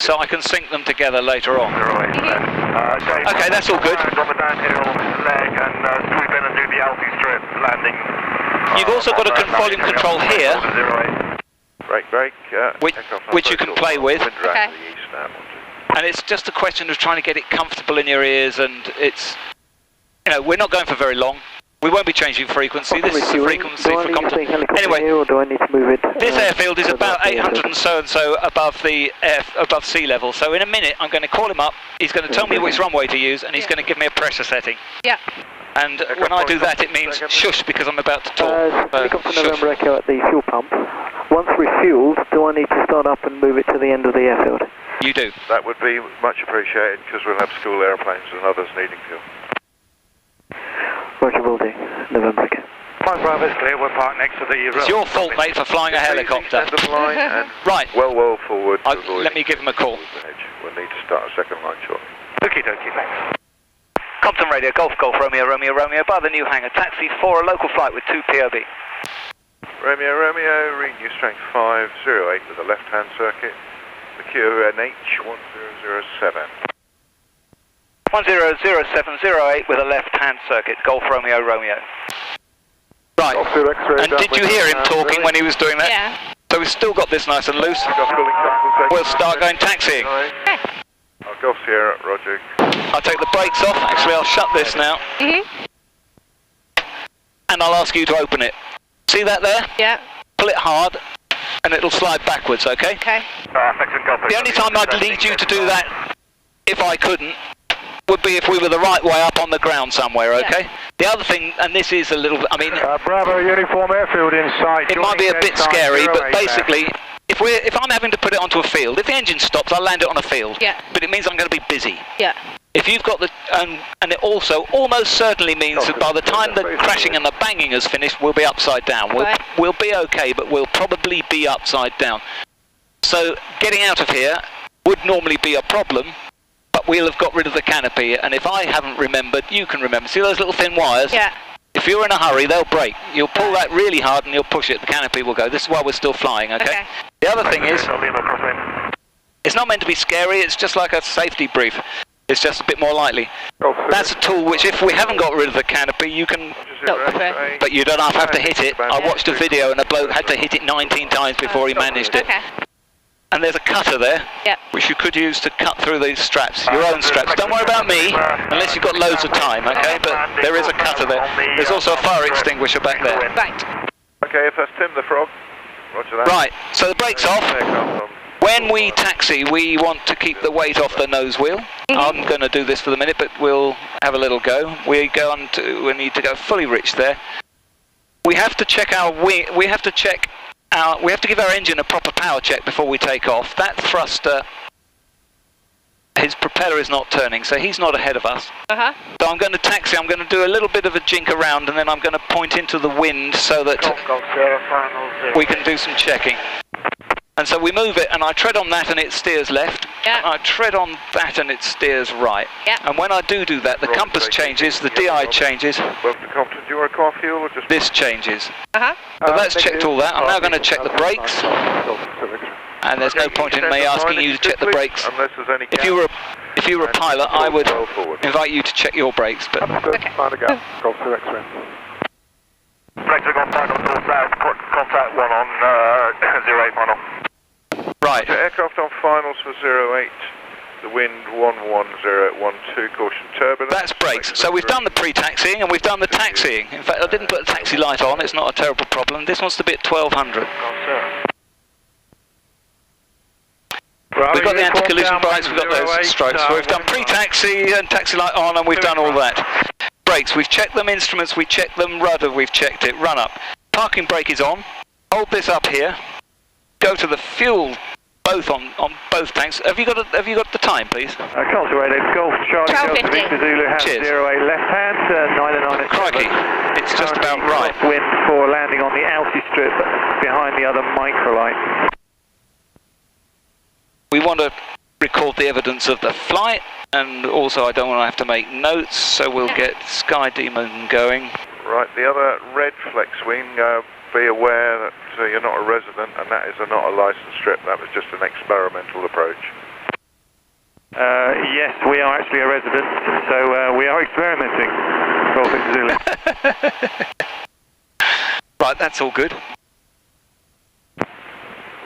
so I can sync them together later on. Okay, that's all good. Drop a downhill leg and sweep in and do the altitude strip landing. You've also got a volume control here, Brake, which you can play with. Okay. And it's just a question of trying to get it comfortable in your ears, and it's, we're not going for very long. We won't be changing frequency. This is the frequency for Compton. Anyway, this airfield is about 800 and so above above sea level. So in a minute, I'm going to call him up. He's going to tell me which runway to use, and he's going to give me a pressure setting. Yeah. And when I do that, it means shush, because I'm about to talk. Helicopter November Echo at the fuel pump. Once refueled, do I need to start up and move it to the end of the airfield? You do. That would be much appreciated, because we'll have school airplanes and others needing fuel. Roger, will do. November Echo. Fine, Bravo, it's clear. We're parked next to the... It's your fault, mate, for flying a helicopter. Right. Well forward. Let me give him a call. We'll need to start a second line shortly. Okie dokie, thanks. Compton Radio, Golf Romeo, by the new hangar. Taxi for a local flight with 2 POB. Romeo, read new strength 508 with a left-hand circuit. The QNH 1007. 100708 with a left-hand circuit, Golf Romeo. Right, and did you hear him talking when he was doing that? Yeah. So we've still got this nice and loose. We'll start going taxiing. Golf Sierra, Roger. I'll take the brakes off. Actually, I'll shut this now. And I'll ask you to open it. See that there? Yeah. Pull it hard, and it'll slide backwards, okay? Okay. The only time I'd need you to do that, if I couldn't, would be if we were the right way up on the ground somewhere, okay? Yeah. The other thing, and this is a little bit, Bravo, uniform airfield in sight. It might be a bit scary, but basically, if I'm having to put it onto a field, if the engine stops, I'll land it on a field. Yeah. But it means I'm going to be busy. Yeah. If you've got the, and it also almost certainly means that by the time the crashing and the banging has finished, we'll be upside down. We'll be okay, but we'll probably be upside down. So getting out of here would normally be a problem, but we'll have got rid of the canopy. And if I haven't remembered, you can remember. See those little thin wires? Yeah. If you're in a hurry, they'll break. You'll pull that really hard and you'll push it, the canopy will go. This is why we're still flying, okay? The other thing is, it's not meant to be scary, it's just like a safety brief. It's just a bit more lightly. That's a tool which, if we haven't got rid of the canopy, you can... But you don't have to hit it. I watched a video and a bloke had to hit it 19 times before he managed it. And there's a cutter there, which you could use to cut through these straps, your own straps. Don't worry about me, unless you've got loads of time, okay? But there is a cutter there. There's also a fire extinguisher back there. Right. Okay, first Tim the Frog. Roger that. Right, so the brake's off. When we taxi, we want to keep the weight off the nose wheel. I'm going to do this for the minute, but we'll have a little go. We need to go fully rich there. We have to check our wing. We have to give our engine a proper power check before we take off. That thruster, his propeller is not turning, so he's not ahead of us. So I'm going to taxi. I'm going to do a little bit of a jink around, and then I'm going to point into the wind so that we can do some checking. And so we move it, and I tread on that, and it steers left. And I tread on that, and it steers right. And when I do that, the compass changes, the DI changes. Welcome to Compton. Do you want a car fuel or just... This changes. So that's checked all that. I'm now going to check the brakes. And there's no point in me asking you to check the brakes. If you were a pilot, I would invite you to check your brakes. But Brakes are gone final to south. Contact 1 on 08 final. Right. Aircraft on finals for 08. The wind 11012. Caution turbulence. That's brakes. So we've done the pre-taxiing and we've done the taxiing. In fact, I didn't put the taxi light on. It's not a terrible problem. This wants to be at 1200. We've got the anti-collision brakes. We've got those strokes. So we've done pre-taxi and taxi light on, and we've done all that. Brakes, we've checked them. Instruments, we checked them. Rudder, we've checked it. Run up. Parking brake is on. Hold this up here. Go to the fuel, both on both tanks. Have you got the time, please? Culture Radio, Golf Charlie, Delta Victor Zulu, has 08 left hand, 909. Crikey, it's just about right. Wind for landing on the altitude strip behind the other microlight. We want to record the evidence of the flight, and also I don't want to have to make notes, so we'll get Sky Demon going. Right, the other red flex wing, be aware that you're not a resident, and that is not a licensed strip. That was just an experimental approach. Yes, we are actually a resident, so we are experimenting. Right, that's all good.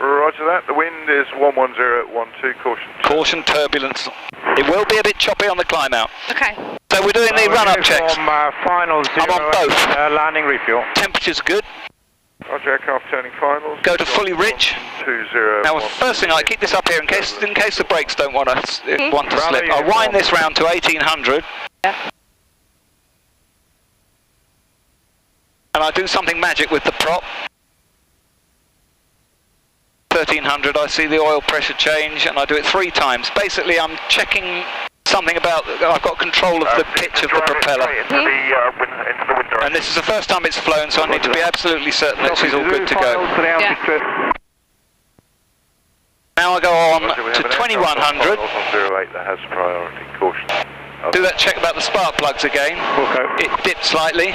Roger that. The wind is 110 at 12, caution. Caution turbulence. It will be a bit choppy on the climb out. Okay. So we're doing the run-up checks. Final I'm on both. Landing refuel. Temperature's good. Roger, aircraft turning finals. Go to fully rich. 20. Now, first thing, I keep this up here in case the brakes don't want to slip. I'll wind this round to 1800. Yeah. And I do something magic with the prop. 1300, I see the oil pressure change, and I do it 3 times. Basically, I'm checking something about, I've got control of the pitch of the propeller. And this is the first time it's flown, so I need to be absolutely certain that she's all good to go. Yeah. Now I go on to 2100. 08 that has priority, caution. Do that check about the spark plugs again. Okay. It dipped slightly.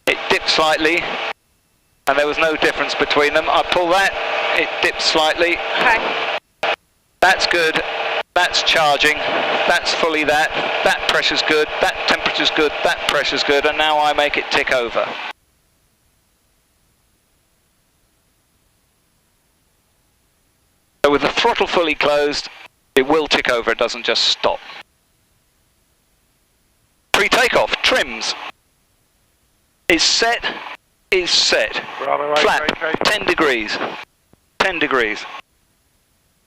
It dipped slightly. And there was no difference between them. I pull that, it dips slightly. Okay. That's good. That's charging. That's fully that. That pressure's good. That temperature's good. That pressure's good. And now I make it tick over. So with the throttle fully closed, it will tick over. It doesn't just stop. Pre-takeoff, trims. Is set. Is set. Flap, 10 degrees. 10 degrees.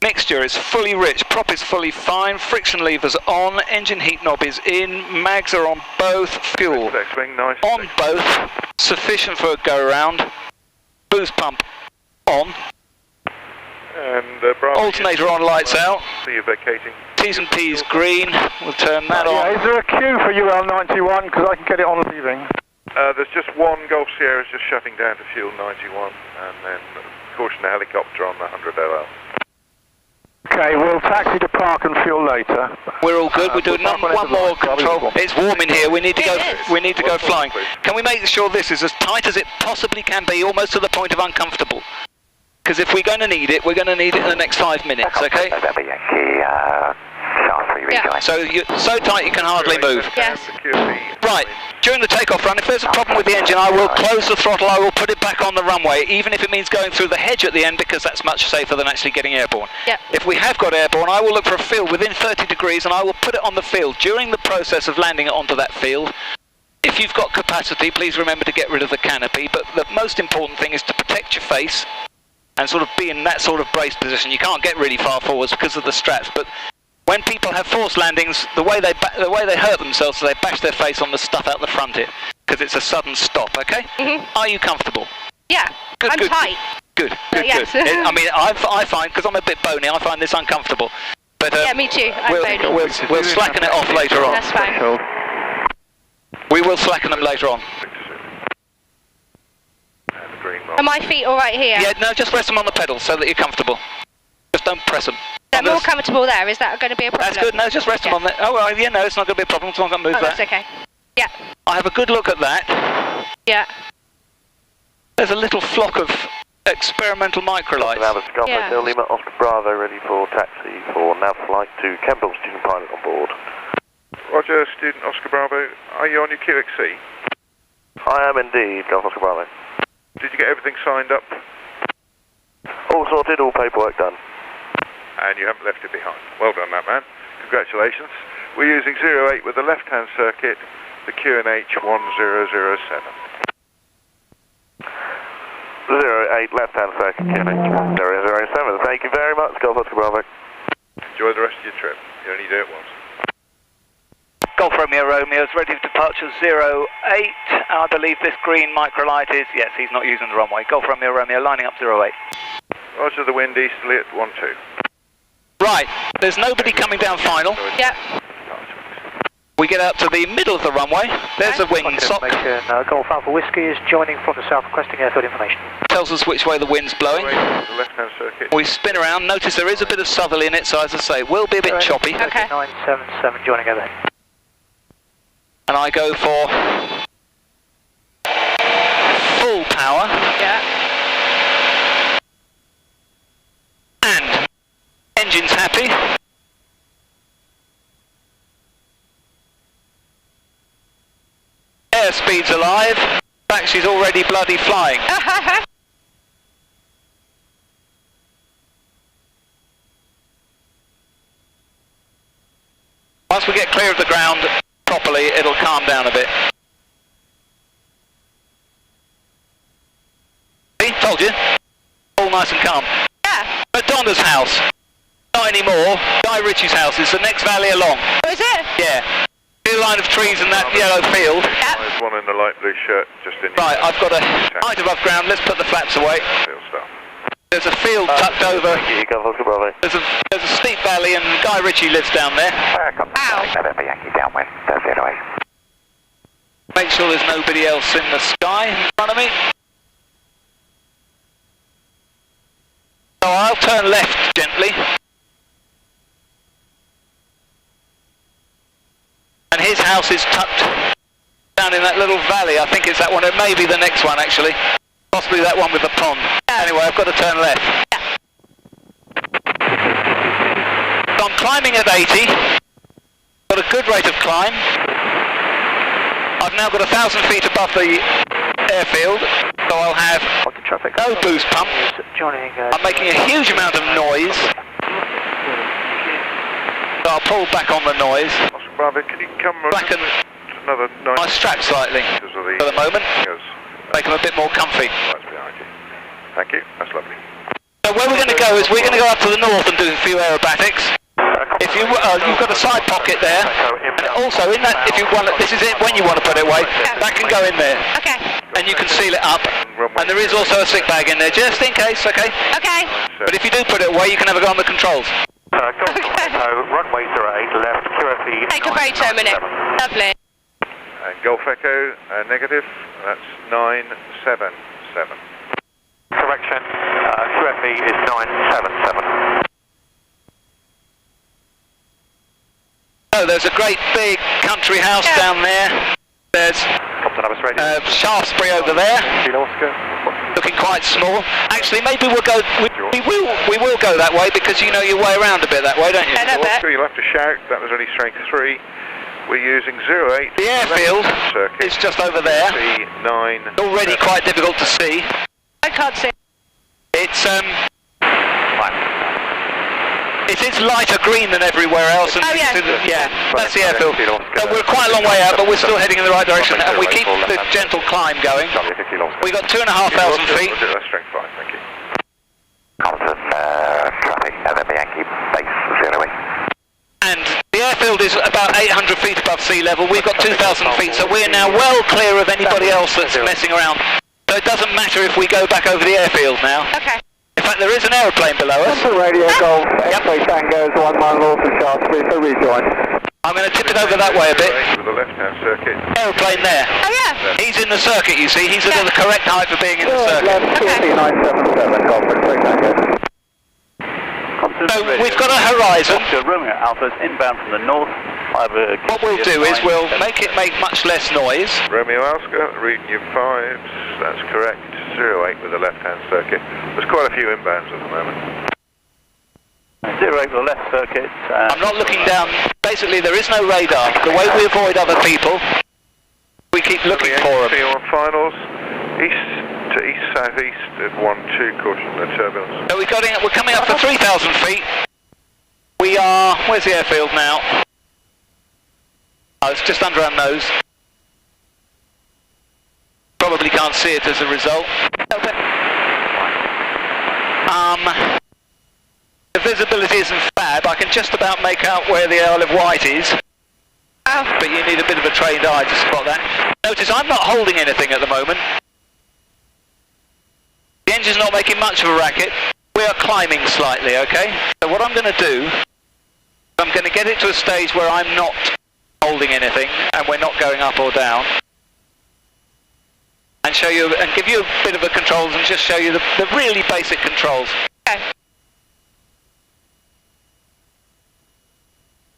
Mixture is fully rich, prop is fully fine, friction levers on, engine heat knob is in, mags are on both, fuel Nice. on both, sufficient for a go round, boost pump on, And alternator on, lights out, See you vacating. T's and P's green, we'll turn that on. Is there a queue for UL91? Because I can get it on leaving. There's just one Gulf Sierra just shutting down to fuel 91, and then caution the helicopter on the 100 LL. Okay, we'll taxi to park and fuel later. We're all good. We're doing one more control. It's warm in here. We need to go. We need to go flying. Can we make sure this is as tight as it possibly can be, almost to the point of uncomfortable? Because if we're going to need it, we're going to need it in the next 5 minutes. Okay? Yeah. So you're so tight you can hardly move. Yes. Right. During the takeoff run, if there's a problem with the engine, I will close the throttle. I will put it back on the runway, even if it means going through the hedge at the end, because that's much safer than actually getting airborne. Yep. If we have got airborne, I will look for a field within 30 degrees, and I will put it on the field. During the process of landing it onto that field, if you've got capacity, please remember to get rid of the canopy. But the most important thing is to protect your face and sort of be in that sort of brace position. You can't get really far forwards because of the straps, but when people have forced landings, the way they hurt themselves is they bash their face on the stuff out the front it, because it's a sudden stop. Okay? Are you comfortable? Yeah. Good, I'm good, tight. Good. Yes. I mean, I find, because I'm a bit bony, I find this uncomfortable. But Yeah, me too. I'm bony. we'll slacken it off later on. That's fine. We will slacken them later on. Are my feet all right here? Yeah, no, just rest them on the pedals so that you're comfortable. Just don't press them. They're more comfortable there. Is that going to be a problem? That's good. No, just rest them on there. Oh, well, yeah, no, it's not going to be a problem. So I'm going to move that. That's okay. Yeah. I have a good look at that. Yeah. There's a little flock of experimental microlights. Yeah. Lima Oscar Bravo, ready for taxi for nav flight to Campbell, student pilot on board. Roger, student Oscar Bravo. Are you on your QXC? I am indeed, Golf Oscar Bravo. Did you get everything signed up? All sorted, all paperwork done. And you haven't left it behind. Well done, that man. Congratulations. We're using 08 with the left-hand circuit, the QNH 1007. 08 left-hand circuit, QNH 1007. Thank you very much, Golf Oscar Bravo. Enjoy the rest of your trip. You only do it once. Golf Romeo Romeo is ready for departure 08. I believe this green microlight is, yes, he's not using the runway. Golf Romeo Romeo lining up 08. Roger, the wind easterly at 12. Right, there's nobody coming down final. Yeah. We get out to the middle of the runway. There's a wing sock. Golf Alpha Whiskey is joining from the south, requesting airfield information. Tells us which way the wind's blowing. The left-hand circuit. We spin around. Notice there is a bit of southerly in it, so as I say, it will be a bit choppy. Okay. 977 joining over. And I go for full power. Yeah. And engine's happy. her speeds alive. In fact, she's already bloody flying. Once we get clear of the ground properly, it'll calm down a bit. See, told you. All nice and calm. Yeah. Madonna's house. Not anymore. Guy Ritchie's house is the next valley along. Oh, is it? Yeah. See the line of trees and that yellow field? Yep. There's one in the light blue shirt just in. Right, I've got a height above ground. Let's put the flaps away. Field stuff. There's a field tucked over. Golf There's a steep valley and Guy Ritchie lives down there. downwind, 08. Make sure there's nobody else in the sky in front of me. So I'll turn left gently. And his house is tucked down in that little valley. I think it's that one. It may be the next one actually. Possibly that one with the pond. Anyway, I've got to turn left. So I'm climbing at 80. Got a good rate of climb. I've now got 1,000 feet above the airfield, so I'll have no boost pump. I'm making a huge amount of noise. So I'll pull back on the noise. Oscar Bravo, can you come Back and another 9? I strap slightly for the moment. Make them a bit more comfy. That's behind you. Thank you. That's lovely. So where we're going to go is we're going to go up to the north and do a few aerobatics. If you you've got a side pocket there, and also in that, if you want, this is it when you want to put it away, that can go in there. Okay. And you can seal it up. And there is also a sick bag in there, just in case. Okay. Okay. But if you do put it away, you can have a go on the controls. Runway 08, left, QFE. Take a photo a minute. Lovely. And Golf Echo, negative. That's 977. Correction, QFE is 977. Oh, there's a great big country house down there. There's Shaftesbury over there, looking quite small. Actually, maybe we'll go. We will go that way because you know your way around a bit that way, don't you? Oscar, you'll have to shout. That was only strength 3. We're using 08. The airfield is just over there. C9. Already quite difficult to see. I can't see. It's It is lighter green than everywhere else. And yeah, that's the airfield. So we're quite a long way out, but we're still heading in the right direction, and we keep the gentle climb going. We've got 2,500 feet. That's strength 5, thank you. Compton, traffic, November Yankee, base 08. And the airfield is about 800 feet above sea level. We've got 2,000 feet, so we're now well clear of anybody else that's messing around. So it doesn't matter if we go back over the airfield now. Okay. In fact, there is an aeroplane below us. Radio Golf, X-ray Tango is 1 mile north of Shaftesbury for rejoin. I'm going to tip it over that way a bit. With the left-hand circuit. Aeroplane there. Oh yeah. He's in the circuit, you see. He's at the correct height for being in the circuit. Left, QFE 977, Golf, X-ray Tango. So we've got a horizon. Romeo Alpha's inbound from the north. What we'll do is we'll make it make much less noise. Romeo Oscar, reading you 5s. That's correct. 08 with the left-hand circuit. There's quite a few inbounds at the moment. 08 with the left circuit. I'm not looking down. Basically, there is no radar. The way we avoid other people, we keep looking for them. On finals, east to east-southeast at 12, caution the turbulence. So we're coming up for 3,000 feet. We are, where's the airfield now? Oh, it's just under our nose. Probably can't see it as a result. The visibility isn't fab. I can just about make out where the Isle of Wight is. But you need a bit of a trained eye to spot that. Notice I'm not holding anything at the moment. The engine's not making much of a racket. We are climbing slightly, okay? So what I'm going to do, I'm going to get it to a stage where I'm not holding anything and we're not going up or down. And show you, and give you a bit of a controls and just show you the really basic controls. Okay.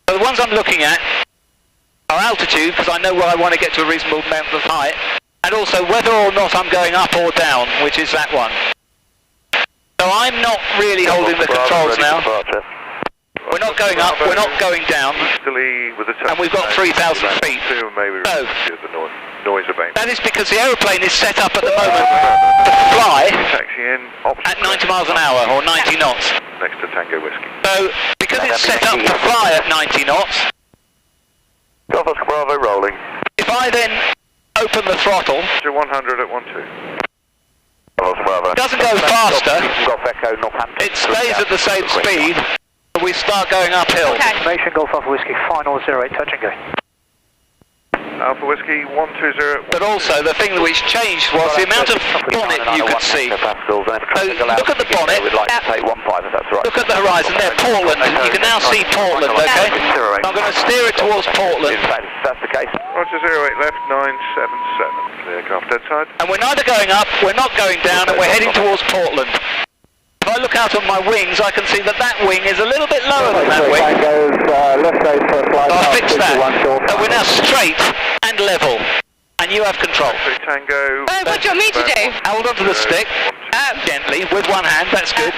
So the ones I'm looking at are altitude, because I know where I want to get to a reasonable amount of height, and also whether or not I'm going up or down, which is that one. So I'm not really holding the controls now. We're not going up, we're not going down, and we've got 3,000 feet. Maybe So, to the north. noise abatement. That is because the aeroplane is set up at the moment to fly Taxi in, at 90 miles an hour or 90 knots. next to Tango Whiskey. So, because it's set up to fly at 90 knots, Golf Oscar Bravo rolling. if I then open the throttle, To 100 at 12. Golf Oscar Bravo. it doesn't go faster, Golf Echo Northampton. it stays at the same speed, and we start going uphill. Okay. Information Golf Alpha Whiskey, final 08, touch and go. Alpha Whiskey 120. But also, the thing which changed was the amount of bonnet you could see. So, look at the bonnet, We'd like to take 15 if that's all right. look at the horizon there, Portland. You can now see Portland, okay? So I'm going to steer it towards Portland. That's the case. Roger 08 left 977. Clear aircraft dead side. And we're neither going up, we're not going down, and we're heading towards Portland. If I look out on my wings, I can see that that wing is a little bit lower than that wing. So I'll fix that. So we're now straight and level, and you have control. Tango. What do you want me to do? Hold onto the stick, gently, with one hand, that's good.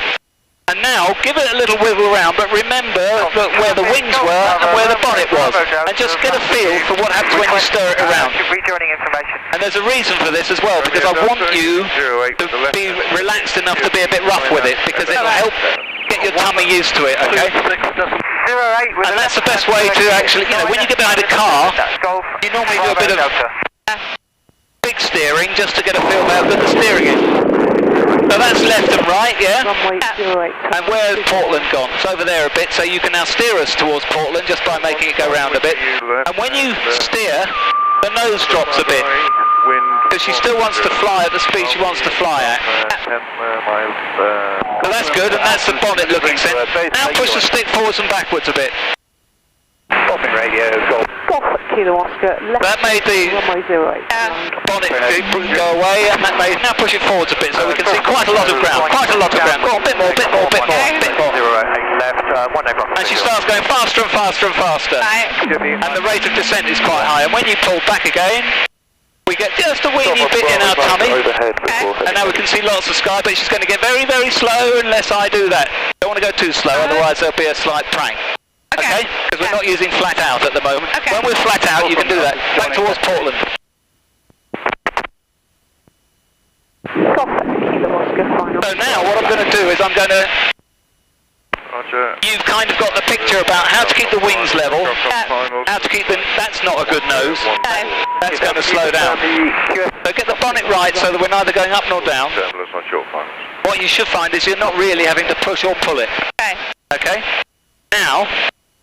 And now, give it a little wiggle around, but remember that where the wings were and where the bonnet was. And just get a feel for what happens when you stir it around. Rejoining information. And there's a reason for this as well, because I want you to be relaxed enough to be a bit rough with it, because it will help get your tummy used to it, okay? 08 with And that's the best way to actually, you know, when you get behind a car, you normally do a bit of big steering just to get a feel for how good the steering is. So that's left and right, yeah? And where's Portland gone? It's over there a bit, so you can now steer us towards Portland just by making it go round a bit. And when you steer, the nose drops a bit, because she still wants to fly at the speed she wants to fly at. So that's good, and that's the bonnet looking set. Now push the stick forwards and backwards a bit. Stopping radio, Golf. Golf Kilo Oscar, left That made the runway 08. bonnet go away, and that made, now push it forwards a bit so we can see quite a lot of ground, quite a lot of ground. Go on, bit more, bit more, bit more, bit more. 08 left, 1 over. And she starts going faster and faster and faster. Right. And the rate of descent is quite high, and when you pull back again, we get just a weeny bit in our tummy, and now we can see lots of sky, but she's going to get very, very slow unless I do that. Don't want to go too slow, otherwise there'll be a slight prank. Okay? Because we're not using flat out at the moment. Okay. When we're flat out, you can do that. Back towards Portland. Golf Kilo Oscar, final. So now what I'm going to do is I'm going to... Roger. You've kind of got the picture about how to keep the wings level, how to keep the... That's not a good nose. That's going to slow down. So get the bonnet right so that we're neither going up nor down. Terminals on short finals. What you should find is you're not really having to push or pull it. Okay. Okay? Now,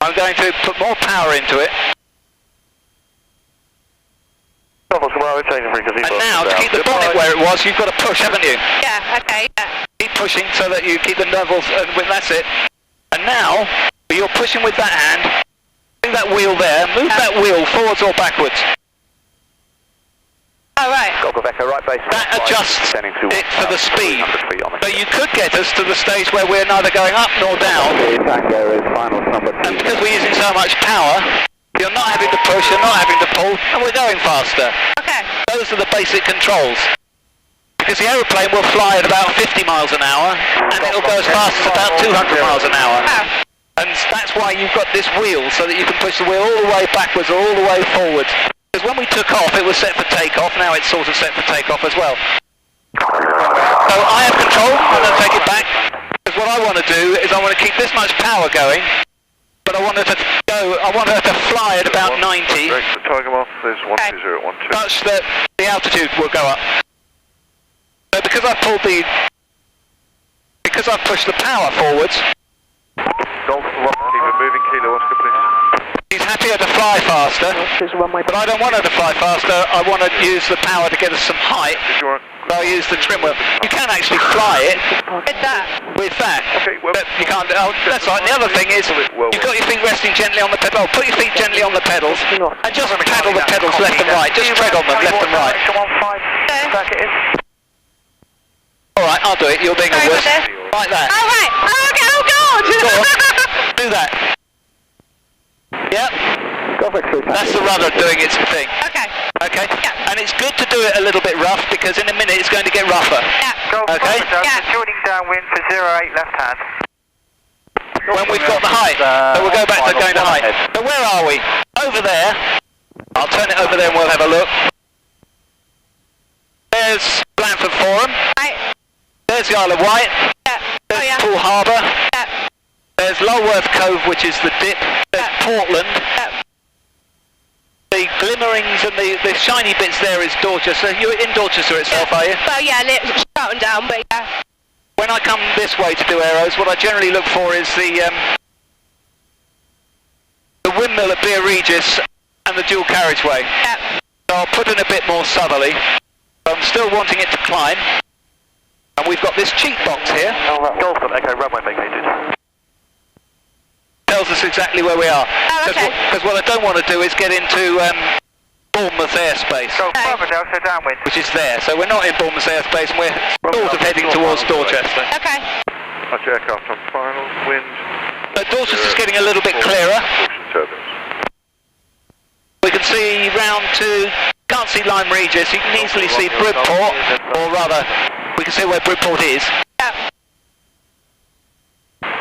I'm going to put more power into it. Golf Oscar Bravo, changing frequency. And now, to keep the bonnet where it was, you've got to push, haven't you? Yeah, okay, yeah. Keep pushing so that you keep the levels, that's it. And now, you're pushing with that hand. Do that wheel there. Move that wheel forwards or backwards. All right. Golf Echo, right base. That adjusts Descending to it for the speed. 100 feet on the So you could get us to the stage where we're neither going up nor down. Tango is final number 2. And because we're using so much power, you're not having to push, you're not having to pull, and we're going faster. Okay. Those are the basic controls. Because the aeroplane will fly at about 50 miles an hour, and it'll go as fast as about 200 miles an hour. And that's why you've got this wheel, so that you can push the wheel all the way backwards or all the way forwards. Because when we took off, it was set for takeoff, now it's sort of set for takeoff as well. So I have control, I'm going to take it back, because what I want to do is I want to keep this much power going, but I want her to go, I want her to fly at about 90, Direct to Tiger Moth is 12012. such that the altitude will go up. So because I've pushed the power forwards, Golf 1, keep it moving, Kilo Oscar, please. she's happier to fly faster, but I don't want her to fly faster, I want to use the power to get us some height, Did you want? so I use the trim wheel. You can actually fly it With that. with that, Okay, well, but you can't, oh, that's right, the other thing is, you've got your feet resting gently on the pedal, put your feet gently on the pedals, and just paddle the pedals left and right, just tread on them left and right. Alright, I'll do it, you're being a Sorry wuss. about this. Like that. All right. Oh, okay. Oh, God. Go on. Do that. Yep, that's the rudder doing its thing. Okay. Okay? Yeah. And it's good to do it a little bit rough, because in a minute it's going to get rougher. Yeah. Okay? Yeah. Joining downwind for 08 left hand. When we've got the height. So we'll go back to going to height. So where are we? Over there. I'll turn it over there and we'll have a look. there's Blandford Forum. Right. There's the Isle of Wight. Yeah. Oh, There's yeah. Poole Harbour. Yeah. There's Lulworth Cove, which is the dip. There's Portland. Yeah. The glimmerings and the shiny bits there is Dorchester. You're in Dorchester itself, are you? Well, yeah, it's shutting down, but yeah. When I come this way to do aeros, what I generally look for is the windmill at Beer Regis and the dual carriageway. Yeah. So I'll put in a bit more southerly. I'm still wanting it to climb. And we've got this cheat box here. Golf Echo runway vacated. Tells us exactly where we are. Oh, okay. Because what I don't want to do is get into Bournemouth airspace, Go Bravo Delta downwind. which is there. So we're not in Bournemouth airspace, and we're sort of heading towards Dorchester. Okay. Arch aircraft on final, wind. Dorchester's getting a little bit clearer. Caution turbulence. We can see round to, can't see Lyme Regis, you can easily see Bridport, or rather, we can see where Bridport is. Yeah.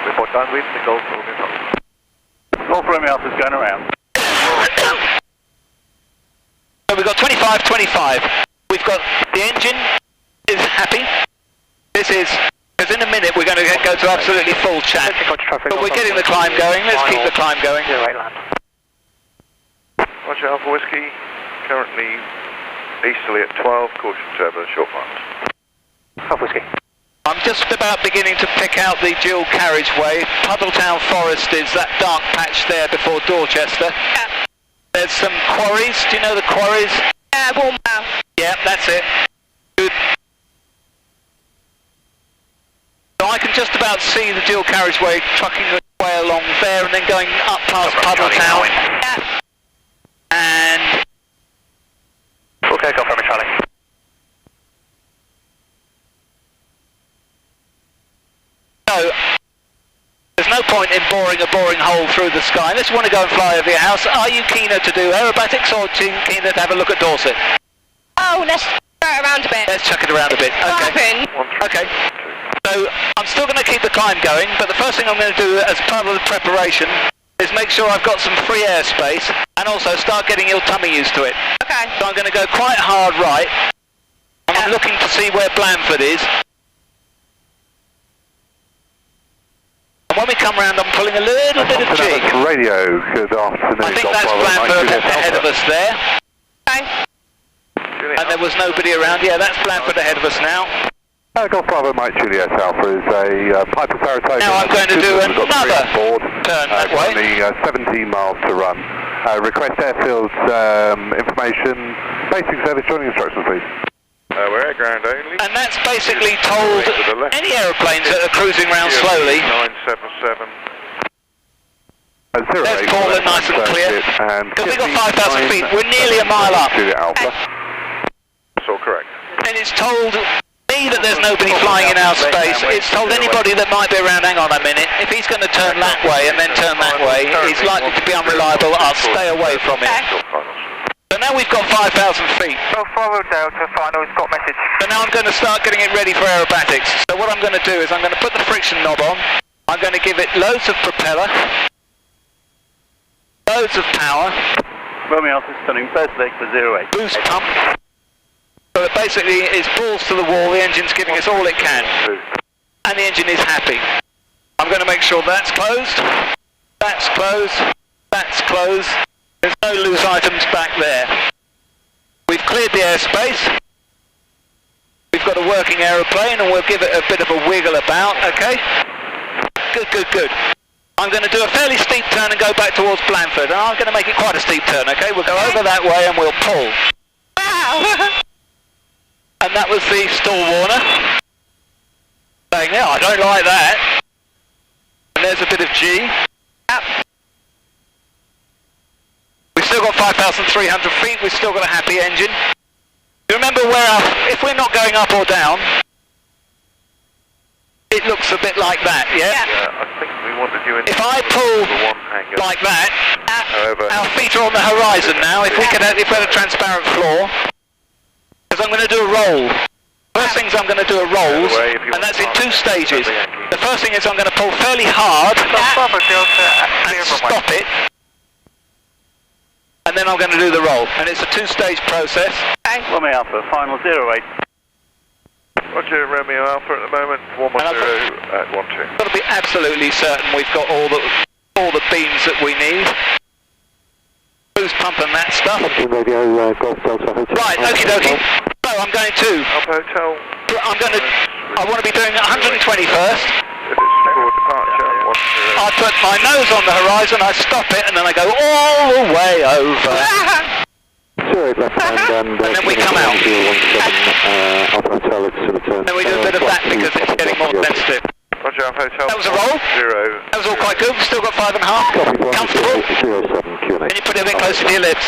Report downwind, the Golf will be on. Golf Romeo Alpha is going around. So we've got 25, 25. We've got the engine is happy. This is, because in a minute we're going to go to absolutely full chat. But we're getting the climb going, let's keep the climb going. Roger, Alpha Whiskey, currently easterly at 12, caution turbulence, short miles. Alpha Whiskey. I'm just about beginning to pick out the dual carriageway. Puddletown Forest is that dark patch there before Dorchester. Yeah. There's some quarries, do you know the quarries? Warmouth. Yeah, that's it. Good. So I can just about see the dual carriageway trucking its way along there and then going up past Puddletown. Yeah. And Okay, go for me, Charlie. so there's no point in boring a boring hole through the sky. Unless you want to go and fly over your house, are you keener to do aerobatics or keener to have a look at Dorset? Oh, let's throw it around a bit. Let's chuck it around a bit. What Okay. happened? Okay. So I'm still going to keep the climb going, but the first thing I'm going to do as part of the preparation is make sure I've got some free airspace and also start getting your tummy used to it. Okay. So I'm going to go quite hard right, and I'm looking to see where Blandford is. And when we come round, I'm pulling a little bit of jig. Radio, good afternoon. I think that's Blandford ahead of us there. Okay. And there was nobody around. Yeah, that's Blandford ahead of us now. Golf Bravo Mike Juliet Alpha is a Piper Saratoga. Now I'm going to do another turn that way. Only 17 miles to run. Request airfields information, basic service joining instructions, please. We're air ground only. And that's basically told any aeroplanes that are cruising around slowly. 977. There's Portland nice and clear. Because we've got 5,000 feet, we're nearly a mile up. Juliet Alpha. That's all correct. And it's told me that there's nobody flying in our space. It's told anybody that might be around, hang on a minute, if he's going to turn that way and then turn that way, he's likely to be unreliable. I'll stay away from him. So now we've got 5,000 feet. Go forward Delta, final, it's got message. So now I'm going to start getting it ready for aerobatics. So what I'm going to do is I'm going to put the friction knob on. I'm going to give it loads of propeller, loads of power, Romeo Alpha is turning first leg for 08. boost pump. So it basically it's balls to the wall, the engine's giving us all it can. And the engine is happy. I'm going to make sure that's closed, that's closed, that's closed. There's no loose items back there. We've cleared the airspace. We've got a working aeroplane and we'll give it a bit of a wiggle about, okay? Good, good, good. I'm going to do a fairly steep turn and go back towards Blandford. And I'm going to make it quite a steep turn, okay? We'll go over that way and we'll pull. Wow. And that was the stall warner. Saying, yeah, I don't like that. And there's a bit of G. Yep. We've still got 5,300 feet, we've still got a happy engine. You remember where if we're not going up or down, it looks a bit like that, yeah? Yeah, I think we wanted you in. If I pull the one hangar. like that, However, our feet are on the horizon now. If we had a transparent floor, because I'm going to do a roll. First things I'm going to do a rolls, and that's in 2 stages. The first thing is I'm going to pull fairly hard and stop it, and then I'm going to do the roll. And it's a 2-stage process. Romeo Alpha, final 08. Roger, Romeo Alpha at the moment, 110 at 12. Got to be absolutely certain we've got all the beams that we need. Who's pumping that stuff? Radio Golf Delta Hotel. Right, okie dokie. So I'm going to. Alpha Hotel. I want to be doing 120 first. If it's forward departure, 10. I put my nose on the horizon, I stop it, and then I go all the way over. And then we come out. Alpha Hotel, Then we do a bit of that because it's getting more sensitive. Roger, Alpha Hotel. That was a roll. 0. That was all quite good. We've still got 5.5. Comfortable. 07 Q&A. Can you put it a bit closer to your lips?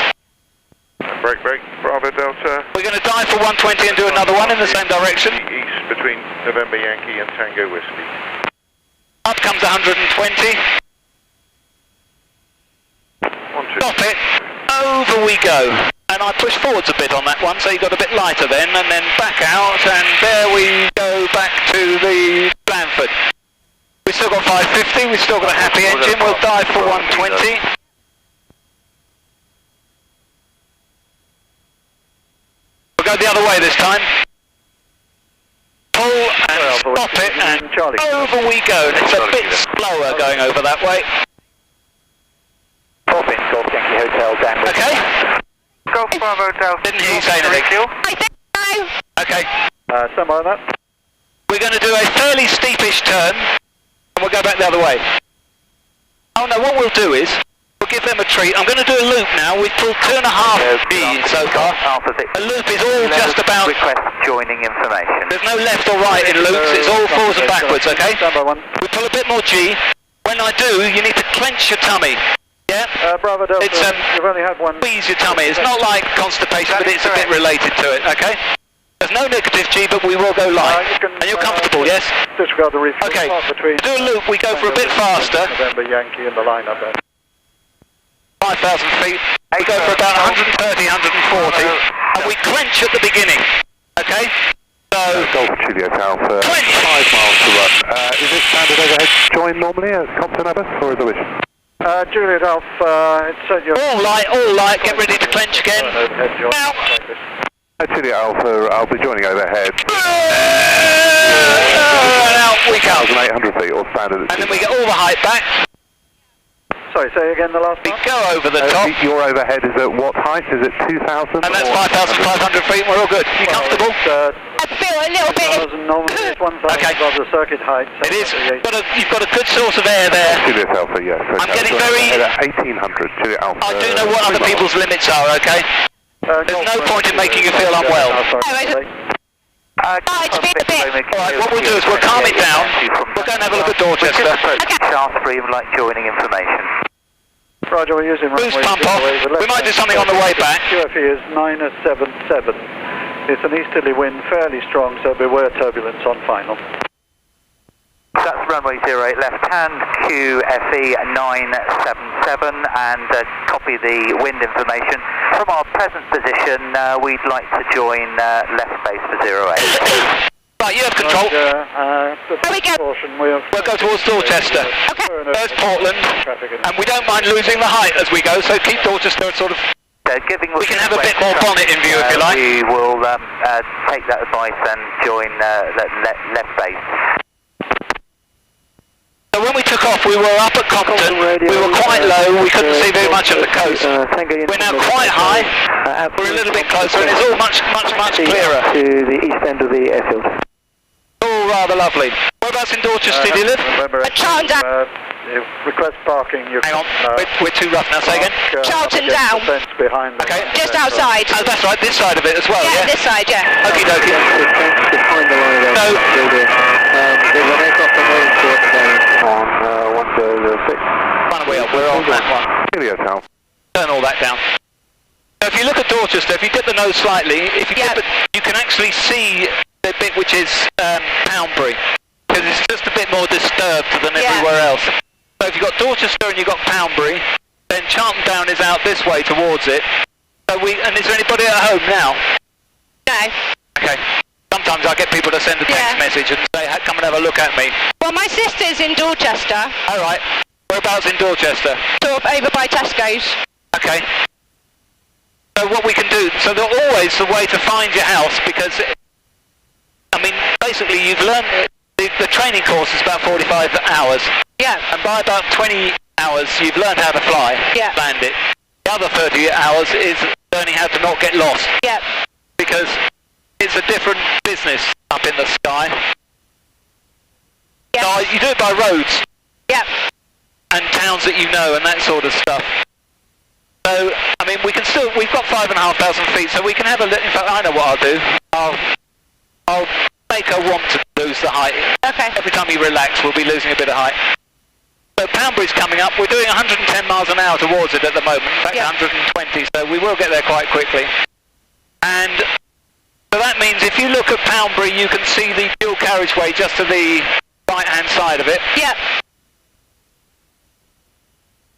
Break, Bravo Delta. We're going to dive for 120 and do another one in the same direction. East between November Yankee and Tango Whiskey. Up comes 120. 12. Stop it. Over we go. And I push forwards a bit on that one, so you got a bit lighter then, and then back out, and there we go back to the Blandford. We've still got 550, we've still got a happy engine, we'll dive for 120. We'll go the other way this time. Pull and stop it, and over we go. It's a bit slower going over that way. Golf Yankee Hotel, Dan. Okay. Golf Bravo Delta. Didn't hear you say anything. I think so. Okay. Stand by on that. We're going to do a fairly steepish turn, and we'll go back the other way. Oh no, what we'll do is, we'll give them a treat. I'm going to do a loop now. We've pulled 2.5 G so far. A loop is all just about... Request joining information. There's no left or right in loops, it's all forwards and backwards, okay? Stand by one. We pull a bit more G. When I do, you need to clench your tummy. Yeah? Bravo Delta, It's, you've only had one. Squeeze your tummy. It's not like constipation, but it's a bit related to it, okay? There's no negative G, but we will go light. And you're comfortable, yes? Disregard the refuel. Okay. Between To do a loop, we go for a bit faster. November Yankee and the lineup there. 5,000 feet. We go for about 130, 140. And we clench at the beginning, okay? So... Golf Juliet Alpha, 5 Clench! miles to run. Is it standard overhead join normally at Compton Abbas, or is it which? Juliet Alpha, it's set your... All light, get ready to clench again. Now! Juliet Alpha, I'll be joining overhead. And out we come. 1,800 feet, or standard. And then we get all the height back. Sorry, say again the last We part? go over the top. Your overhead is at what height? Is it 2,000? And that's 5,500 feet, we're all good. You comfortable? I feel a little bit... It's 1,000 Okay. above the circuit height. It is. You've got a good source of air there. Juliet Alpha, yes. I'm getting very... 1,800, Juliet Alpha. I do know what other people's limits are, okay? There's no point in making you feel unwell. It's been a bit... Alright, what we'll do is we'll calm it down. We'll go and have a look at Dorchester. Shaft 3 would like joining information. Roger, we're using Boost runway pump off. 08. We might do something on the way back. QFE is 977. It's an easterly wind, fairly strong, so beware turbulence on final. That's runway 08 left hand, QFE 977, and copy the wind information. From our present position, we'd like to join left base for 08. Right, you have control. we go. We'll go towards Dorchester. Okay. There's Portland, and we don't mind losing the height as we go, so keep Dorchester at sort of... We can have a bit more bonnet in view if you like. We will take that advice and join left base. So when we took off, we were up at Compton, we were quite low, we couldn't see very much of the coast. We're now quite high, we're a little bit closer, and it's all much clearer. To the east end of the airfield. All rather lovely. Whereabouts in Dorchester do you live? Charlton Down. Request parking. Hang on, we're too rough now, say again. Charlton Down. Behind Okay. Just outside. Oh, that's right, this side of it as well, Yeah, yeah? this side, yeah. Okie dokie. Behind the line there. So, There's an aircraft on 1006. front wheel, we're on that one. Juliet Alpha. Turn all that down. So if you look at Dorchester, if you dip the nose slightly, if you dip it, you can actually see the bit which is Poundbury, because it's just a bit more disturbed than everywhere else. So if you've got Dorchester and you've got Poundbury, then Charlton Down is out this way towards it. So and is there anybody at home now? No. Okay. Sometimes I get people to send a text message and say, come and have a look at me. Well, my sister's in Dorchester. All right. Whereabouts in Dorchester? Sort of over by Tesco's. Okay. So what we can do, so there's always a way to find your house, because I mean, basically you've learned, the training course is about 45 hours. Yeah. And by about 20 hours, you've learned how to fly, Yeah. land it. The other 30 hours is learning how to not get lost. Yeah. Because it's a different business up in the sky. Yeah. So you do it by roads Yeah. and towns that you know and that sort of stuff. So, I mean, we've got 5,500 feet, so we can have a look. In fact, I know what I'll do. I'll make her want to lose the height. Okay. Every time you relax, we'll be losing a bit of height. So Poundbury's coming up. We're doing 110 miles an hour towards it at the moment. In fact, Yeah. 120, so we will get there quite quickly. And so that means if you look at Poundbury, you can see the dual carriageway just to the right-hand side of it. Yeah.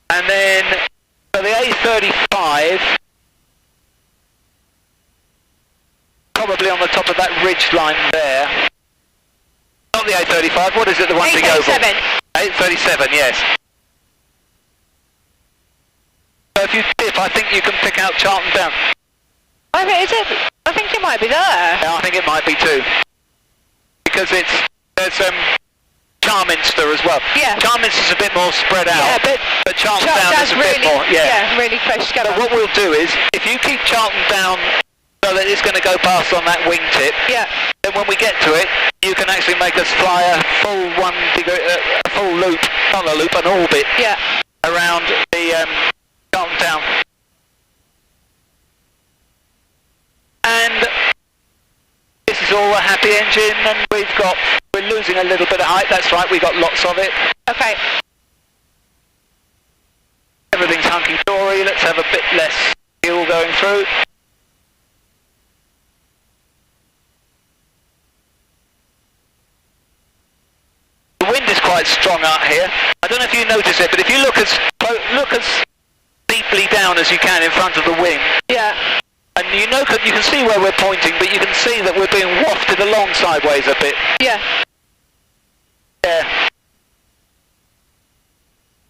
And then for the A35, probably on the top of that ridge line there. Not the A35, what is it, the one to go for? 837. 837, yes. So if you dip, I think you can pick out Charlton Down. I mean, is it? I think it might be there. Yeah, I think it might be too. Because there's Charminster as well. Yeah. Charminster's a bit more spread out. Yeah, but Charlton Down is a bit really, more. Yeah. really close together. So what we'll do is, if you keep Charlton Down so that it's going to go past on that wingtip, Yeah. then when we get to it, you can actually make us fly a full a full loop, not a loop, an orbit Yeah. around the Charlton Town. And this is all a happy engine, and we're losing a little bit of height. That's right, we got lots of it. Okay. Everything's hunky-dory. Let's have a bit less fuel going through. The wind is quite strong out here. I don't know if you notice it, but if you look as deeply down as you can in front of the wing, Yeah. and you can see where we're pointing, but you can see that we're being wafted along sideways a bit. Yeah. Yeah.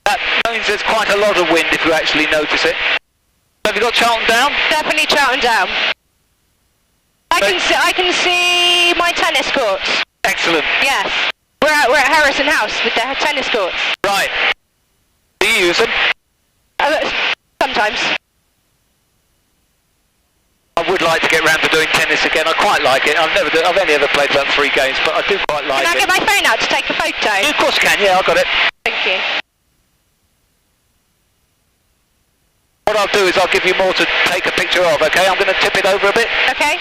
That means there's quite a lot of wind if you actually notice it. So have you got Charlton Down? Definitely Charlton Down. I can see my tennis courts. Excellent. Yes. We're at Harrison House with the tennis courts. Right. Do you use them? Sometimes. I would like to get round to doing tennis again. I quite like it. I've only ever played about 3 games, but I do quite like Can I it. get my phone out to take a photo? Yeah, of course you can. Yeah, I've got it. Thank you. What I'll do is I'll give you more to take a picture of, okay? I'm going to tip it over a bit. Okay.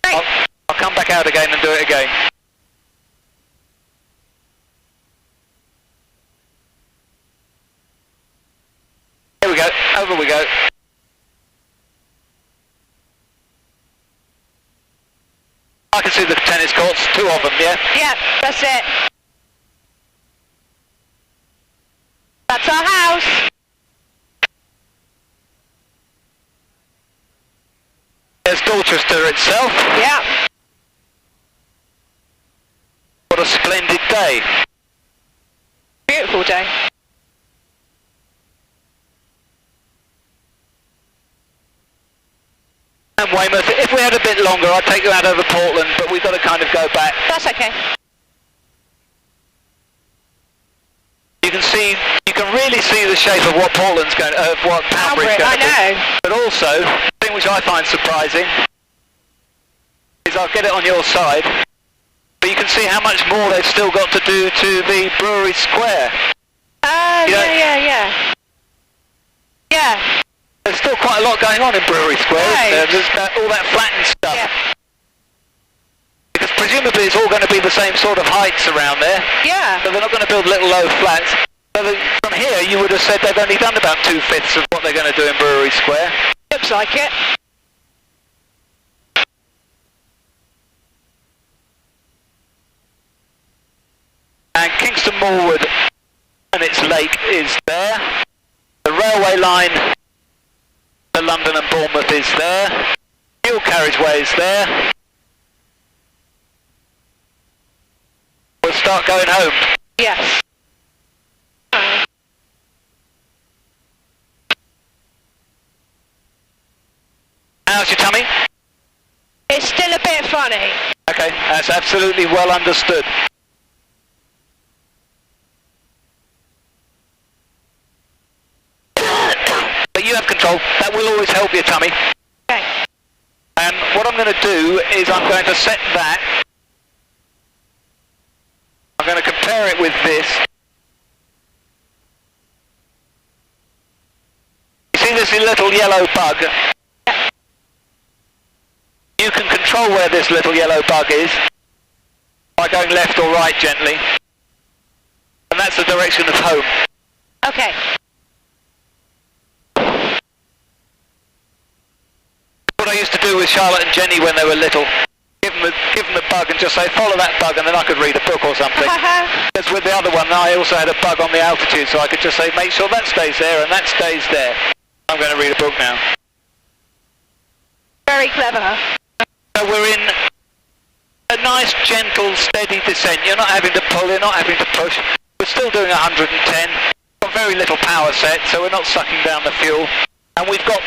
Great. I'll come back out again and do it again. Here we go. Over we go. I can see the tennis courts, 2 of them, yeah? Yeah, that's it. That's our house. There's Dorchester itself. Yeah. What a splendid day. Beautiful day. And Weymouth, if we had a bit longer, I'd take you out over Portland, but we've got to kind of go back. That's okay. You can really see the shape of what Portland's going, of what Poundbury's going to be. I know. But also, the thing which I find surprising is I'll get it on your side, but you can see how much more they've still got to do to the Brewery Square. Oh, You know- yeah. Yeah. There's still quite a lot going on in Brewery Square, isn't there? Right. There's all that flattened stuff. Yeah. Because presumably it's all going to be the same sort of heights around there. Yeah. So they're not going to build little low flats. So from here you would have said they've only done about 2/5 of what they're going to do in Brewery Square. Looks like it. And Kingston Moorwood and its lake is there. The railway line to London and Bournemouth is there. Dual carriageway is there. We'll start going home. Yes. How's your tummy? It's still a bit funny. Okay, that's absolutely well understood. But you have control. That will always help your tummy. Okay. And what I'm going to do is I'm going to set that. I'm going to compare it with this. You see this little yellow bug? You can control where this little yellow bug is by going left or right gently. And that's the direction of home. Okay. What I used to do with Charlotte and Jenny when they were little. Give them a bug and just say, follow that bug, and then I could read a book or something. Because with the other one, I also had a bug on the altitude, so I could just say, make sure that stays there and that stays there. I'm going to read a book now. Very clever. So we're in a nice, gentle, steady descent. You're not having to pull, you're not having to push. We're still doing 110. Got very little power set, so we're not sucking down the fuel. And we've got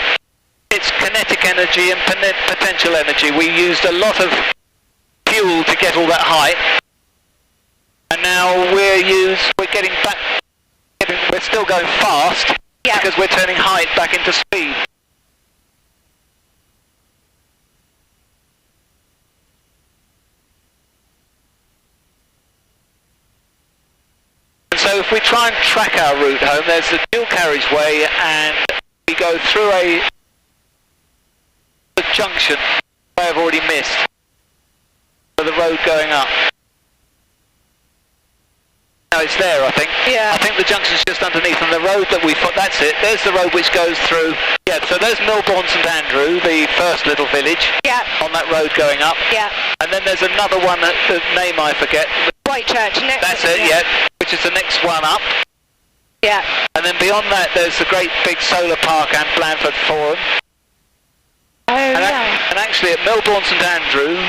its kinetic energy and potential energy. We used a lot of fuel to get all that height. And now we're getting back, we're still going fast, because we're turning height back into speed. And so if we try and track our route home, there's the dual carriageway, and we go through a junction I've already missed for the road going up. No, it's there, I think. Yeah. I think the junction's just underneath, and the road that that's it. There's the road which goes through. Yeah, so there's Milbourne St Andrew, the first little village. Yeah. On that road going up. Yeah. And then there's another one, the name I forget. Whitechurch next. That's it, yeah. Which is the next one up. Yeah. And then beyond that, there's the great big solar park and Blandford Forum. Oh, yeah. And actually at Milbourne St Andrew,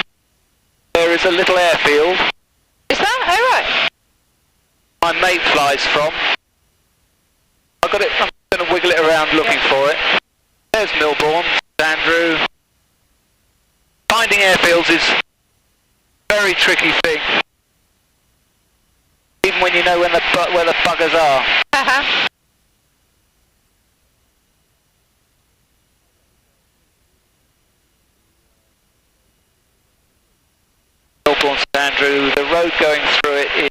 there is a little airfield. Is that? Oh, right. My mate flies from. I've got it, I'm going to wiggle it around looking for it. There's Milbourne St Andrew. Finding airfields is a very tricky thing. Even when you know where the buggers are. Uh-huh. Milbourne St Andrew, the road going through it is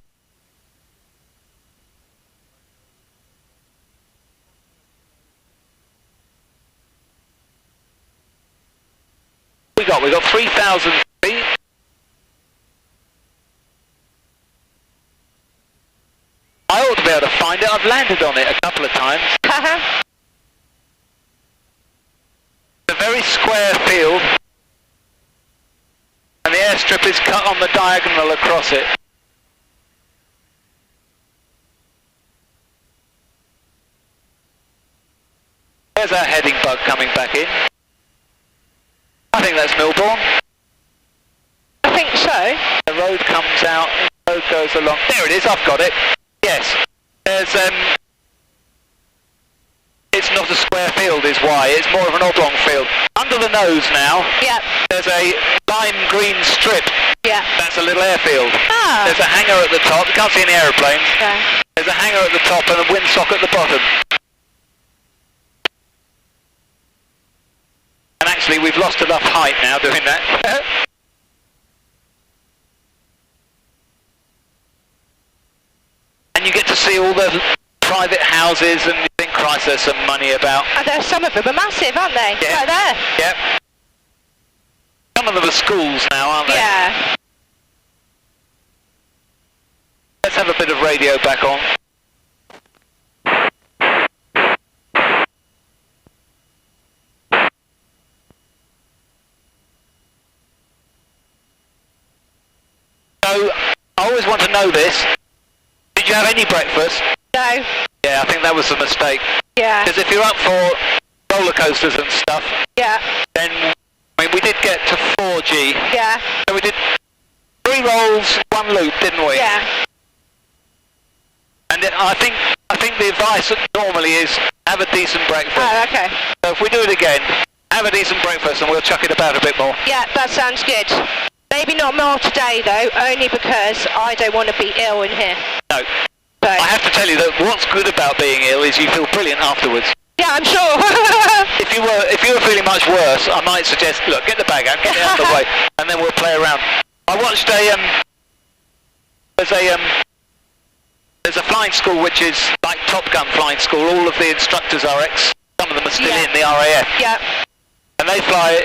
we got 3,000 feet. I ought to be able to find it. I've landed on it a couple of times. Uh-huh. It's a very square field, and the airstrip is cut on the diagonal across it. There's our heading bug coming back in. I think that's Milbourne. I think so. The road comes out, the road goes along. There it is, I've got it. Yes. There's, it's not a square field is why, it's more of an oblong field. Under the nose now, there's a lime green strip. Yeah. That's a little airfield. Ah. There's a hangar at the top, you can't see any aeroplanes. Yeah. There's a hangar at the top and a windsock at the bottom. And actually we've lost enough height now doing that. And you get to see all the private houses and you think, Christ, there's some money about. And some of them are massive, aren't they? Yeah. Right there. Yep. Some of them are schools now, aren't they? Yeah. Let's have a bit of radio back on. So, I always want to know this. Did you have any breakfast? No. Yeah, I think that was a mistake. Yeah. Because if you're up for roller coasters and stuff, Yeah. then, I mean, we did get to 4G. Yeah. So we did 3 rolls, 1 loop, didn't we? Yeah. And I think the advice normally is have a decent breakfast. Oh, okay. So if we do it again, have a decent breakfast and we'll chuck it about a bit more. Yeah, that sounds good. Maybe not more today though, only because I don't want to be ill in here. No. So. I have to tell you that what's good about being ill is you feel brilliant afterwards. Yeah, I'm sure. If you were feeling much worse, I might suggest, look, get the bag out, get it out of the way, and then we'll play around. I watched there's a flying school which is like Top Gun flying school. All of the instructors are some of them are still in the RAF. Yeah. And they fly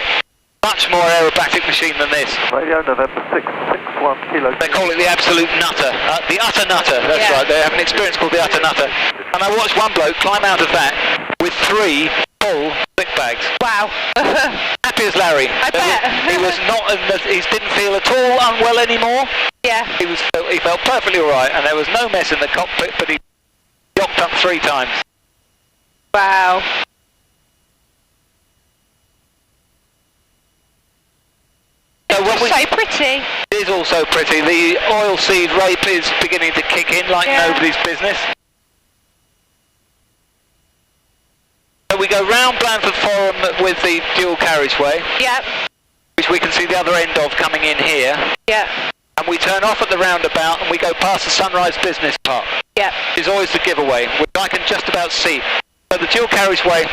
much more aerobatic machine than this. Radio November 661 Kilo. They call it the absolute nutter. The utter nutter, that's right. They have an experience called the utter nutter. And I watched one bloke climb out of that with 3 full sick bags. Wow. Happy as Larry. I bet. He was not, he didn't feel at all unwell anymore. Yeah. He felt perfectly alright, and there was no mess in the cockpit, but he yocked up 3 times. Wow. It's so pretty. It is also pretty. The oil seed rape is beginning to kick in like nobody's business. So we go round Blandford Forum with the dual carriageway. Yep. Which we can see the other end of coming in here. Yep. And we turn off at the roundabout and we go past the Sunrise Business Park. Yep. Which is always the giveaway, which I can just about see. So the dual carriageway,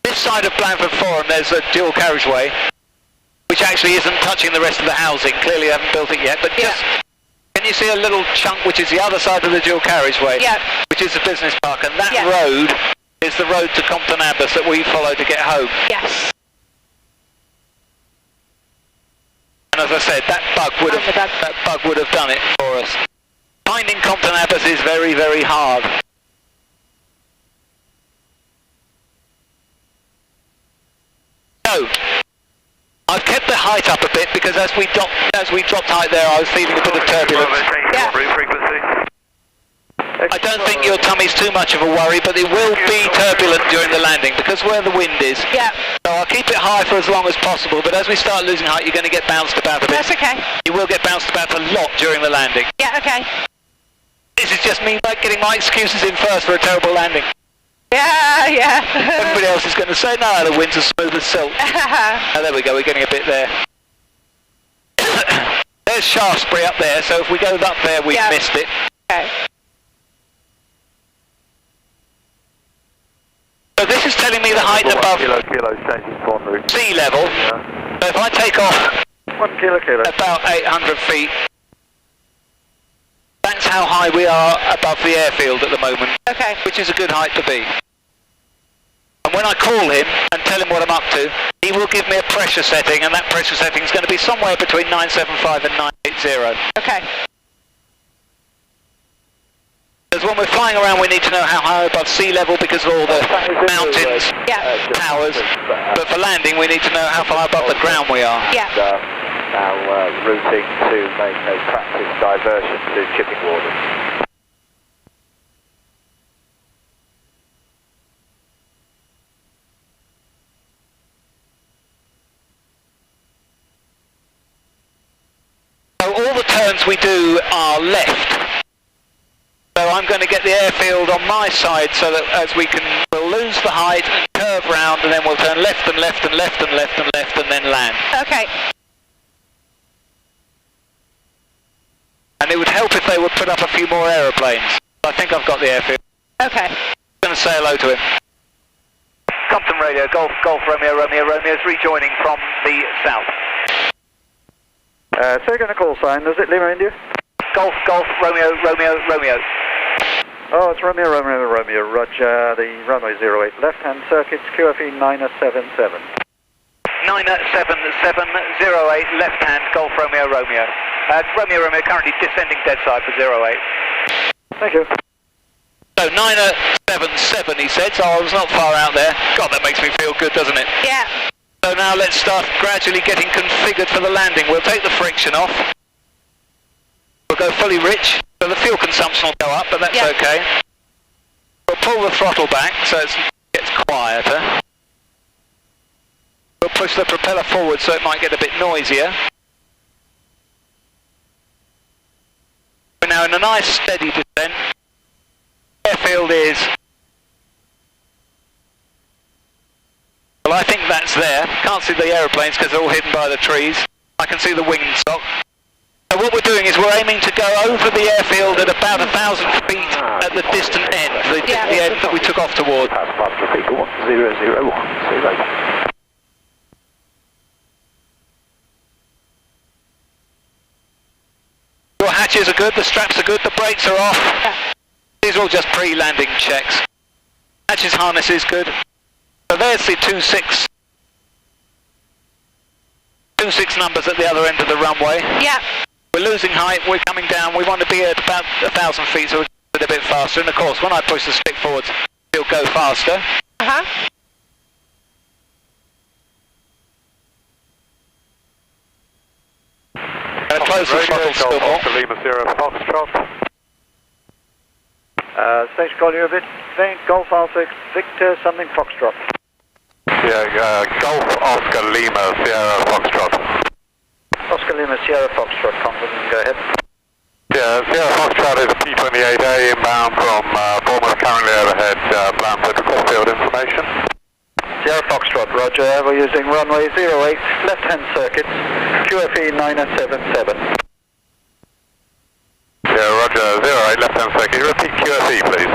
this side of Blandford Forum there's a dual carriageway, which actually isn't touching the rest of the housing. Clearly haven't built it yet, but just, can you see a little chunk which is the other side of the dual carriageway? Yeah. Which is the business park, and that road is the road to Compton Abbas that we follow to get home. Yes. And as I said, that bug would have done it for us. Finding Compton Abbas is very, very hard. So, I've kept the height up a bit because as we dropped height there, I was feeling a bit of turbulence. Yeah. I don't think your tummy's too much of a worry, but it will be turbulent during the landing because where the wind is. Yeah. So I'll keep it high for as long as possible, but as we start losing height, you're going to get bounced about a bit. That's okay. You will get bounced about a lot during the landing. Yeah, okay. This is just me getting my excuses in first for a terrible landing. Yeah, yeah. Everybody else is going to say, no, the wind's as smooth as silk. Oh, there we go, we're getting a bit there. There's Shaftesbury up there, so if we go up there, we've missed it. Okay. So this is telling me the height above Kilo, sea level. Yeah. So if I take off 1 kilo. About 800 feet, that's how high we are above the airfield at the moment. Okay. Which is a good height to be. And when I call him and tell him what I'm up to, he will give me a pressure setting, and that pressure setting is going to be somewhere between 975 and 980. Okay. Because when we're flying around, we need to know how high above sea level because of all the mountains, towers. But for landing, we need to know how far above the ground we are. Yeah. Now routing to make a practice diversion to Chipping Warden. So all the turns we do are left. So I'm going to get the airfield on my side so that as we'll lose the height and curve round and then we'll turn left and left and left and left and left and then land. Okay. And it would help if they would put up a few more aeroplanes. I think I've got the airfield. Okay. I'm going to say hello to him. Compton Radio, Golf Romeo is rejoining from the south. Second call sign, is it Lima India? Golf Romeo. Oh, it's Romeo, Roger, the runway 08, left-hand circuits, QFE 977. 97708, left-hand, Golf Romeo. Romeo, currently descending dead side for 08. Thank you. So 977, he said, so I was not far out there. God, that makes me feel good, doesn't it? Yeah. So now let's start gradually getting configured for the landing. We'll take the friction off. We'll go fully rich, so the fuel consumption will go up, but that's okay. We'll pull the throttle back so it gets quieter. We'll push the propeller forward so it might get a bit noisier. We're now in a nice steady descent. Airfield is Well, I think that's there. Can't see the aeroplanes because they're all hidden by the trees. I can see the wingstock. So what we're doing is we're aiming to go over the airfield at about 1,000 feet at the distant end, the end that we took off toward. Your hatches are good, the straps are good, the brakes are off. These are all just pre-landing checks. Hatches harness is good. So there's the 26 numbers at the other end of the runway. Yeah. We're losing height, we're coming down, we want to be at about 1,000 feet, so we're a bit faster. And of course, when I push the stick forwards, it'll go faster. Uh-huh. Close the throttle still more. Lima Sierra Foxtrot. Station call you a bit faint. Golf Alpha Victor something Foxtrot. Yeah, Golf Oscar Lima Sierra Foxtrot. Oscar Lima Sierra Foxtrot, confident, go ahead. Yeah, Sierra Foxtrot is P28A inbound from Bournemouth, currently overhead, Blandford, request field information. Sierra Foxtrot, roger, we're using runway 08, left-hand circuit, QFE 977. Yeah, roger, 08, left-hand circuit. Repeat QFE, please.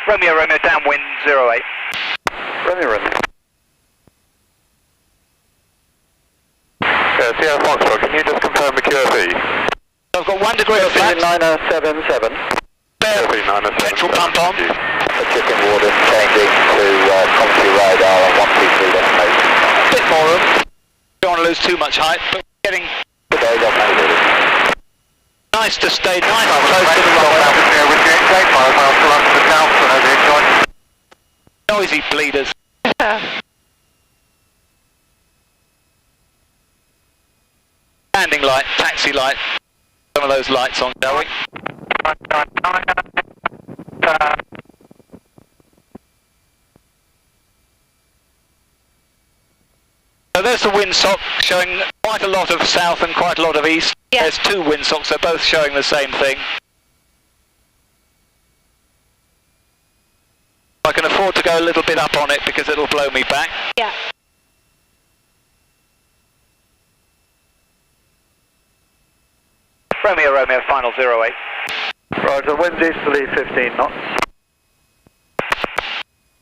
Romeo, downwind 08. Romeo. Yeah, Sierra Foxtrot, can you just confirm the QFE? I've got 1 degree of flat. 977. QFE 977. Petrol pump on. Chicken Warden changing to commentary radar on 123 destination. Bit more room. Don't want to lose too much height, but getting nice to stay nice and close to the runway. Noisy bleeders. Landing light, taxi light. Some of those lights on, shall we? So there's the windsock showing quite a lot of south and quite a lot of east. Yeah. There's 2 windsocks, they're both showing the same thing. I can afford to go a little bit up on it because it'll blow me back. Yeah. Romeo, final 08. Roger, winds easterly 15 knots.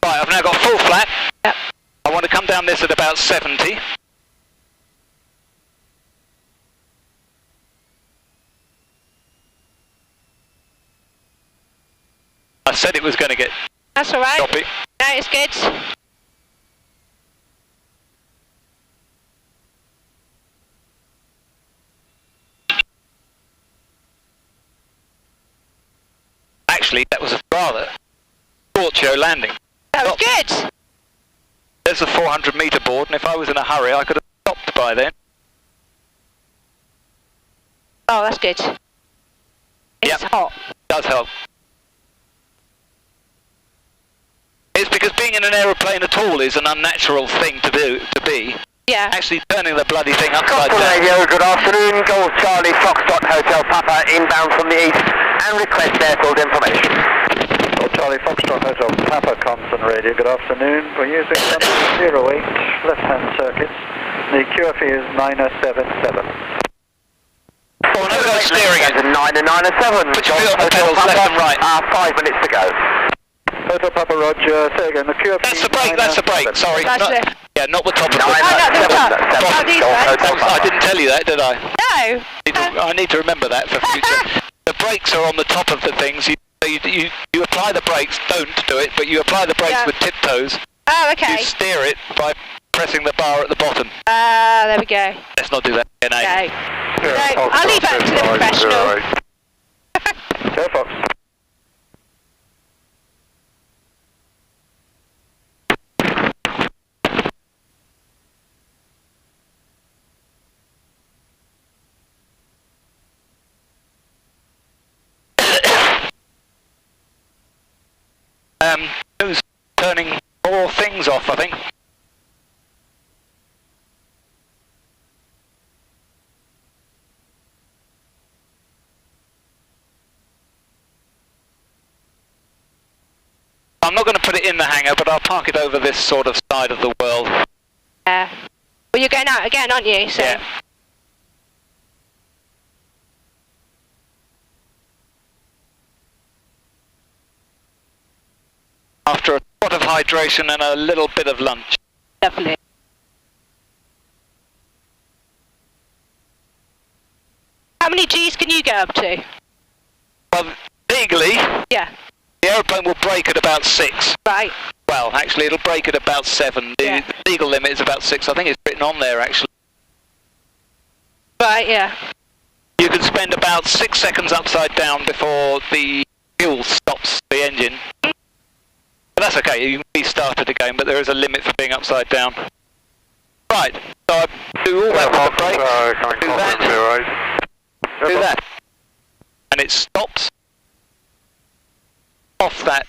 Right, I've now got full flat. Yep. I want to come down this at about 70. I said it was going to get That's all right. choppy. No, it's good. Actually, that was a rather short show landing. That was good. There's a 400 metre board, and if I was in a hurry, I could have stopped by then. Oh, that's good. It's Yep. hot. Does help. It's because being in an aeroplane at all is an unnatural thing to be. Yeah. Actually turning the bloody thing upside down. Radio, good afternoon. Golf Charlie Foxtrot Hotel Papa inbound from the east and request airfield information. Golf Charlie Foxtrot Hotel Papa Constant Radio, good afternoon. We're using 08, left-hand circuit. The QFE is 977. Oh, no, go steering it. 9 and 9 and 7. Put your foot on the pedals left and right. 5 minutes to go. Hotel Papa Roger, say again, the QFE That's the brake, that's the brake, sorry. That's Not, it. yeah, not the top of Nine, the Oh, not the top. seven. Oh, these Golf ones. I didn't tell you that, did I? No. I need to remember that for future. The brakes are on the top of the things. You apply the brakes, don't do it, but you apply the brakes Yeah. with tiptoes. Oh, You okay. steer it by pressing the bar at the bottom. There we go. Let's not do that again, eh? No. No, I'll leave that to the professional. Go Fox. Who's turning more things off, I think. I'm not going to put it in the hangar, but I'll park it over this sort of side of the world. Yeah. Well, you're going out again, aren't you? So. Yeah. After a pot of hydration and a little bit of lunch. Lovely. How many Gs can you get up to? Well, legally, Yeah. the aeroplane will brake at about 6. Right. Well, actually, it'll brake at about 7. The legal limit is about 6. I think it's written on there, actually. Right, yeah. You can spend about 6 seconds upside down before the fuel stops the engine. But that's okay, you can restart it again, but there is a limit for being upside down. Right, so I do all that with the brakes, do that, do that, and it stops off that